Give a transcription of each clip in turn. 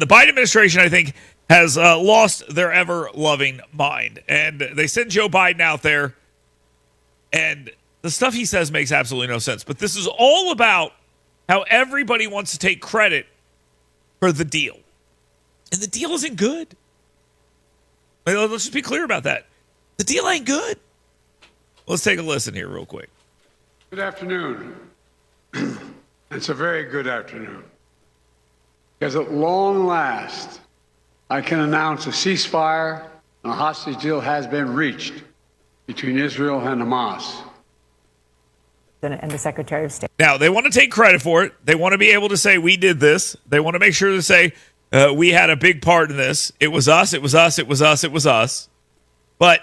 The Biden administration, I think, has lost their ever-loving mind. And they send Joe Biden out there, and the stuff he says makes absolutely no sense. But this is all about how everybody wants to take credit for the deal. And the deal isn't good. Let's just be clear about that. The deal ain't good. Let's take a listen here real quick. Good afternoon. It's a very good afternoon. Because at long last, I can announce a ceasefire and a hostage deal has been reached between Israel and Hamas. And the Secretary of State. Now, they want to take credit for it. They want to be able to say, we did this. They want to make sure to say, we had a big part in this. It was us, it was us, it was us, it was us. But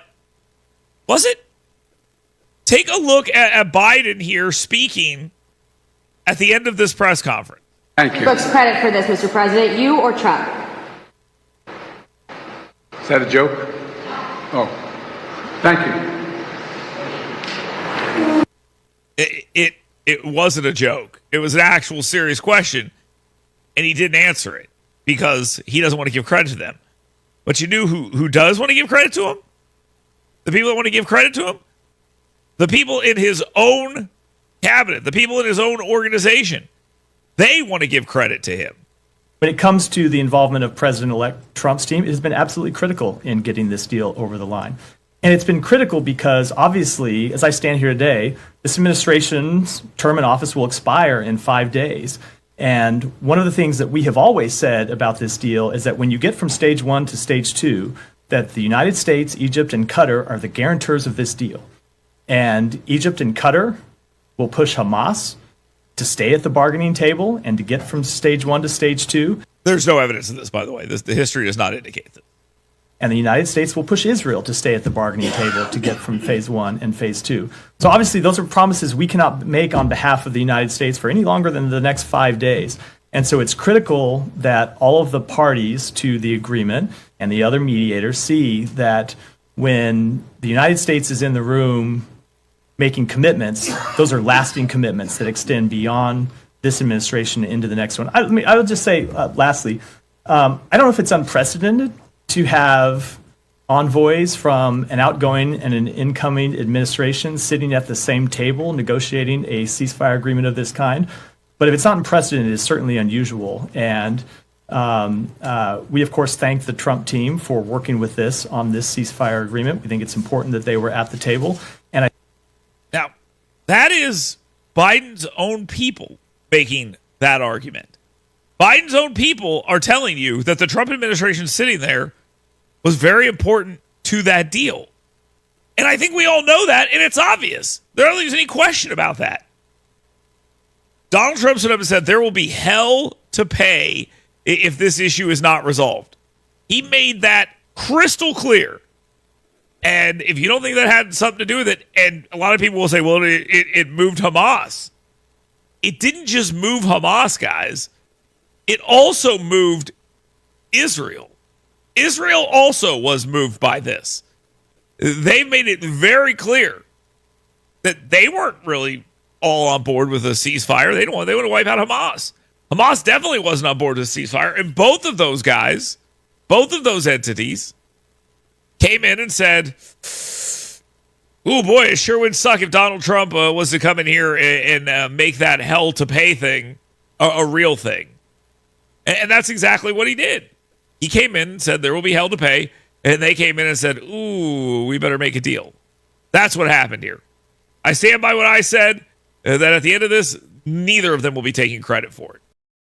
was it? Take a look at Biden here speaking at the end of this press conference. Thank you. Who gets credit for this, Mr. President, you or Trump? Is that a joke? Oh, thank you. It wasn't a joke. It was an actual serious question, and he didn't answer it because he doesn't want to give credit to them. But you knew who does want to give credit to him? The people that want to give credit to him? The people in his own cabinet, the people in his own organization. They want to give credit to him. When it comes to the involvement of President-elect Trump's team, it has been absolutely critical in getting this deal over the line. And it's been critical because, obviously, as I stand here today, this administration's term in office will expire in 5 days. And one of the things that we have always said about this deal is that when you get from stage 1 to stage 2, that the United States, Egypt, and Qatar are the guarantors of this deal. And Egypt and Qatar will push Hamas to stay at the bargaining table and to get from stage 1 to stage 2. There's no evidence of this, by the way. The history does not indicate this. And the United States will push Israel to stay at the bargaining table to get from phase 1 and phase 2. So obviously those are promises we cannot make on behalf of the United States for any longer than the next 5 days. And so it's critical that all of the parties to the agreement and the other mediators see that when the United States is in the room making commitments, those are lasting commitments that extend beyond this administration into the next one. I would just say, lastly, I don't know if it's unprecedented to have envoys from an outgoing and an incoming administration sitting at the same table negotiating a ceasefire agreement of this kind. But if it's not unprecedented, it's certainly unusual. And we, of course, thank the Trump team for working with this on this ceasefire agreement. We think it's important that they were at the table. And now, that is Biden's own people making that argument. Biden's own people are telling you that the Trump administration sitting there was very important to that deal. And I think we all know that, and it's obvious. There isn't any question about that. Donald Trump stood up and said there will be hell to pay if this issue is not resolved. He made that crystal clear. And if you don't think that had something to do with it, and a lot of people will say, well, it moved Hamas. It didn't just move Hamas, guys. It also moved Israel. Israel also was moved by this. They made it very clear that they weren't really all on board with a ceasefire. They want to wipe out Hamas. Hamas definitely wasn't on board with a ceasefire. And both of those guys, both of those entities, came in and said, oh boy, it sure would suck if Donald Trump was to come in here and make that hell to pay thing a real thing. And that's exactly what he did. He came in and said there will be hell to pay. And they came in and said, ooh, we better make a deal. That's what happened here. I stand by what I said, that at the end of this, neither of them will be taking credit for it.